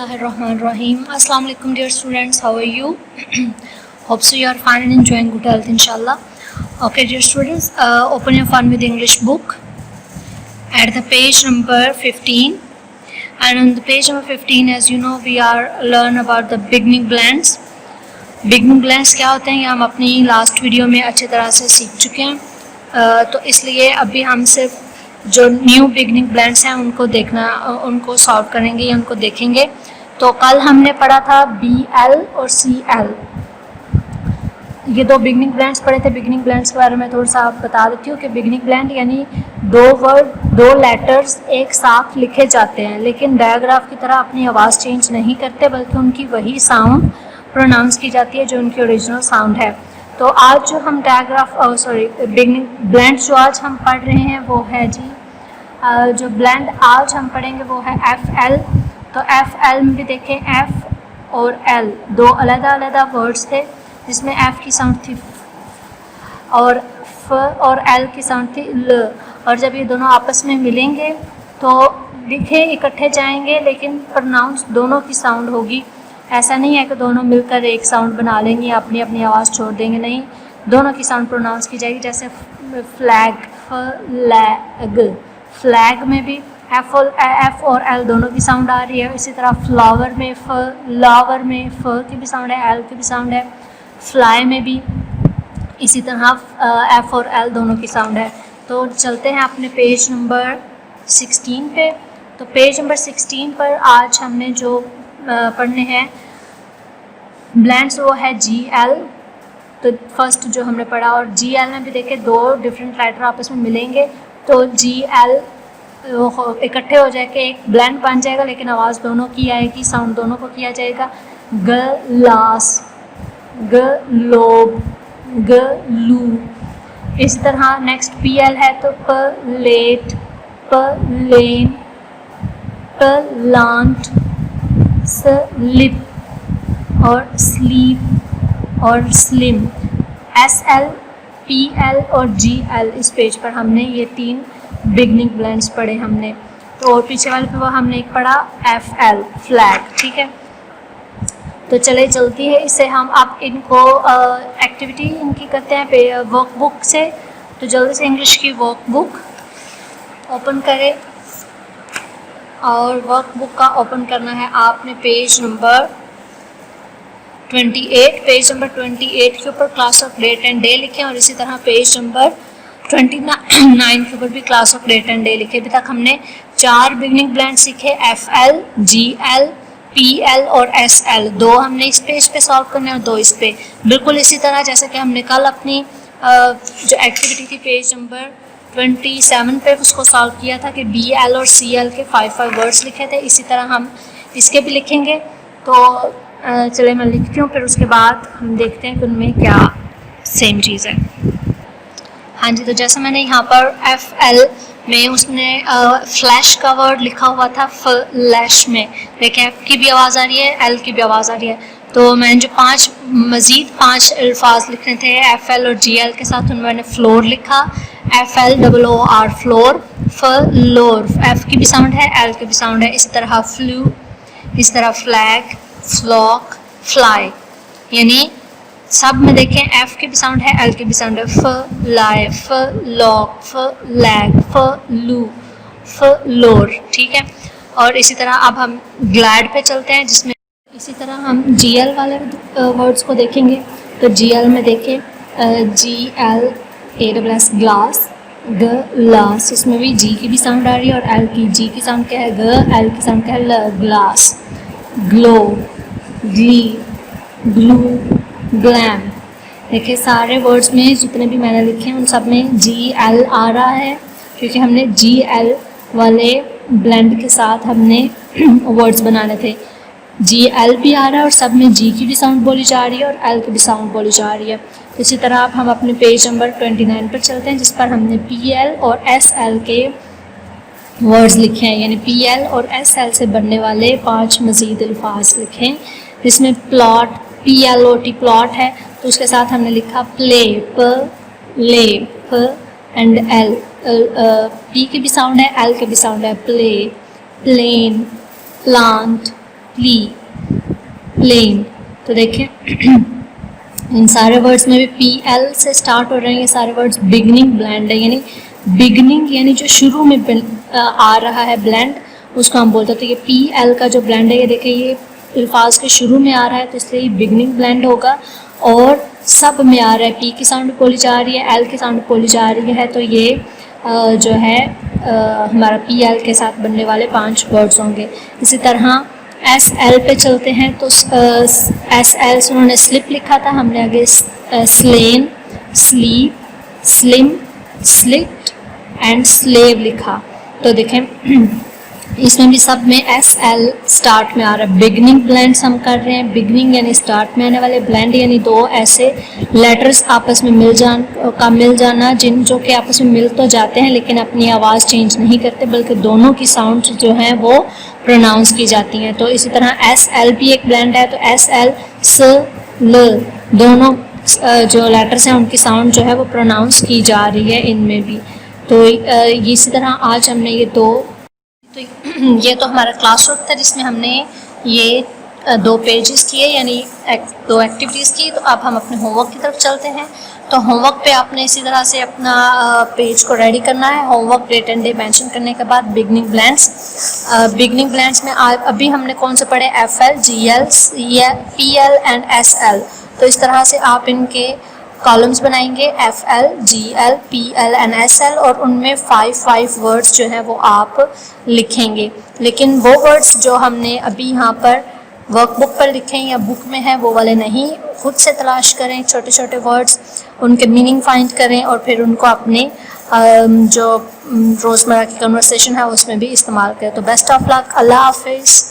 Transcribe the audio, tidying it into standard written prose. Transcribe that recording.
Bismillahirrahmanirrahim. Assalamu alaikum dear students, how are you? Hope so you are fine and enjoying good health inshallah. Okay dear students, open your fun with English book at the page number 15, and on the page number 15 as you know we are learn about the beginning blends. Beginning blends क्या होते हैं ये हम अपनी last video में अच्छी तरह से सीख चुके हैं, तो इसलिए अभी हम सिर्फ जो न्यू बिगनिंग ब्लेंड्स हैं उनको सॉल्व करेंगे या उनको देखेंगे। तो कल हमने पढ़ा था BL और CL, ये दो बिगनिंग ब्लेंड्स पढ़े थे। बिगनिंग ब्लेंड्स के बारे में थोड़ा सा आप बता देती हूँ कि बिगनिंग ब्लेंड यानी दो वर्ड दो लेटर्स एक साथ लिखे जाते हैं लेकिन डायग्राफ की तरह अपनी आवाज़ चेंज नहीं करते बल्कि उनकी वही साउंड प्रोनाउंस की जाती है जो उनकी ओरिजिनल साउंड है। तो आज जो हम बिगनिंग ब्लेंड जो आज हम पढ़ रहे हैं वो है जी, जो ब्लेंड आज हम पढ़ेंगे वो है FL। तो FL में भी देखें F और L दो अलग वर्ड्स थे जिसमें F की साउंड थी और F और L की साउंड थी L, और जब ये दोनों आपस में मिलेंगे तो लिखे इकट्ठे जाएंगे लेकिन प्रोनाउंस दोनों की साउंड होगी। ऐसा नहीं है कि दोनों मिलकर एक साउंड बना लेंगे, अपनी अपनी आवाज़ छोड़ देंगे, नहीं, दोनों की साउंड प्रोनाउंस की जाएगी। जैसे फ्लैग, फ्लैग, फ्लैग में भी F और L दोनों की साउंड आ रही है। इसी तरह फ्लावर में फ की भी साउंड है, L की भी साउंड है। फ्लाई में भी इसी तरह F और L दोनों की साउंड है। तो चलते हैं अपने पेज नंबर 16 पे। तो पेज नंबर 16 पर आज हमने जो पढ़ने हैं ब्लेंड्स वो है GL। तो फर्स्ट जो हमने पढ़ा, और GL में भी देखे दो डिफरेंट लेटर आपस में मिलेंगे तो GL इकट्ठे हो जाके एक ब्लेंड बन जाएगा लेकिन आवाज़ दोनों की आएगी, साउंड दोनों को किया जाएगा। Glass, globe, glue. इसी तरह नेक्स्ट PL है तो प्लेट, प्लेन, प्लांट, स्लिप और स्लीप और स्लिम। SL, PL और GL इस पेज पर हमने ये तीन बिगनिंग ब्लेंड्स पढ़े हमने। तो और पीछे वाले पे वो हमने एक पढ़ा FL, फ्लैग, ठीक है। तो चले चलती है इससे हम अब इनको एक्टिविटी इनकी करते हैं वर्कबुक से। तो जल्दी से इंग्लिश की वर्कबुक ओपन करें और वर्कबुक का ओपन करना है आपने पेज नंबर 28। पेज नंबर 28 के ऊपर class of date and day लिखें और इसी तरह पेज नंबर 29 के ऊपर भी class of date and day लिखे। अभी तक हमने 4 बिगनिंग ब्लेंड सीखे, FL, GL, PL और SL। 2 हमने इस पेज पे सॉल्व करने और 2 इस पे। बिल्कुल इसी तरह जैसे कि हमने कल अपनी जो एक्टिविटी थी पेज नंबर 27 पे उसको सॉल्व किया था कि BL और CL के 5 वर्ड्स लिखे थे, इसी तरह हम इसके भी लिखेंगे। तो चले मैं लिखती हूँ, फिर उसके बाद हम देखते हैं कि उनमें क्या सेम चीज़ है। हाँ जी, तो जैसे मैंने यहाँ पर FL में उसने फ्लैश का वर्ड लिखा हुआ था फ्लैश में, देखिए F की भी आवाज़ आ रही है, L की भी आवाज़ आ रही है। तो मैंने जो मज़ीद 5 अल्फाज लिखने थे FL और GL के साथ, उनमें मैंने फ्लोर लिखा, FLOOR, फ्लोर, फ्लोर, F की भी साउंड है, L की भी साउंड है। इसी तरह फ्लू, इस तरह फ्लैग, फ्लॉक, फ्लाई, यानी सब में देखें F की भी साउंड है, L की भी साउंड है। Fly, flock, flag, flu, floor, ठीक है। और इसी तरह अब हम ग्लैड पे चलते हैं जिसमें इसी तरह हम GL वाले वर्ड्स को देखेंगे। तो GL में देखें GL, AWS ग्लास, ग्लास, इसमें भी G की भी साउंड आ रही है और L की, G की साउंड क्या है L की साउंड क्या है ल, glass. Glow, Glee, glue, glam. देखिए सारे वर्ड्स में जितने भी मैंने लिखे हैं उन सब में GL आ रहा है क्योंकि हमने GL वाले ब्लेंड के साथ हमने वर्ड्स बनाने थे। GL भी आ रहा है और सब में G की भी साउंड बोली जा रही है और L की भी साउंड बोली जा रही है। तो इसी तरह अब हम अपने पेज नंबर 29 पर चलते हैं जिस पर हमने PL और SL के वर्ड्स लिखे हैं, यानी PL और SL से बनने वाले 5 मज़ीद अल्फाज लिखे हैं जिसमें प्लॉट, PLOT प्लॉट है तो उसके साथ हमने लिखा play, play, and L, P की भी साउंड है, L की भी साउंड है, प्ले, प्लेन, प्लांट, प्लेन। तो देखें इन सारे वर्ड्स में भी PL से स्टार्ट हो रहे हैं, ये सारे वर्ड्स बिगनिंग ब्लेंड है, यानी बिगनिंग यानी जो शुरू में आ रहा है ब्लेंड, उसको हम बोलते हैं। तो ये PL का जो ब्लेंड है, ये देखिए ये अल्फाज के शुरू में आ रहा है, तो इसलिए ये बिगनिंग ब्लेंड होगा। और सब में आ रहा है, P की साउंड बोली जा रही है, L की साउंड बोली जा रही है, तो ये जो है हमारा PL के साथ बनने वाले 5 वर्ड्स होंगे। इसी तरह SL पे चलते हैं, तो SL से उन्होंने स्लिप लिखा था, हमने आगे slain, sleep, slim, slit and slave लिखा। तो देखें इसमें भी सब में SL स्टार्ट में आ रहा है। बिगनिंग ब्लेंड्स हम कर रहे हैं, बिगनिंग यानी स्टार्ट में आने वाले, ब्लेंड यानी दो ऐसे लेटर्स आपस में मिल जाना जिन जो कि आपस में मिल तो जाते हैं लेकिन अपनी आवाज़ चेंज नहीं करते, बल्कि दोनों की साउंड जो हैं वो प्रोनाउंस की जाती हैं। तो इसी तरह SL भी एक ब्लेंड है, तो SL, S, L दोनों जो लेटर्स हैं उनकी साउंड जो है वो प्रोनाउंस की जा रही है इनमें भी। तो इसी तरह आज हमने ये तो हमारा क्लास वर्क था जिसमें हमने ये 2 पेजेस किए, यानी 2 एक्टिविटीज़ की। तो अब हम अपने होमवर्क की तरफ चलते हैं। तो होमवर्क पे आपने इसी तरह से अपना पेज को रेडी करना है। Homework date and day mention करने के बाद बिगनिंग ब्लेंड्स में अभी हमने कौन से पढ़े, FL, GL, PL and SL। तो इस तरह से आप इनके कॉलम्स बनाएंगे, FL, GL, PL and SL, और उनमें 5 वर्ड्स जो हैं वो आप लिखेंगे। लेकिन वो वर्ड्स जो हमने अभी यहाँ पर वर्कबुक पर लिखे हैं या बुक में है वो वाले नहीं, खुद से तलाश करें छोटे छोटे वर्ड्स, उनके मीनिंग फाइंड करें और फिर उनको अपने जो रोज़मर्रा की कन्वर्सेशन है उसमें भी इस्तेमाल करें। तो बेस्ट ऑफ लक, अल्लाह हाफिज़।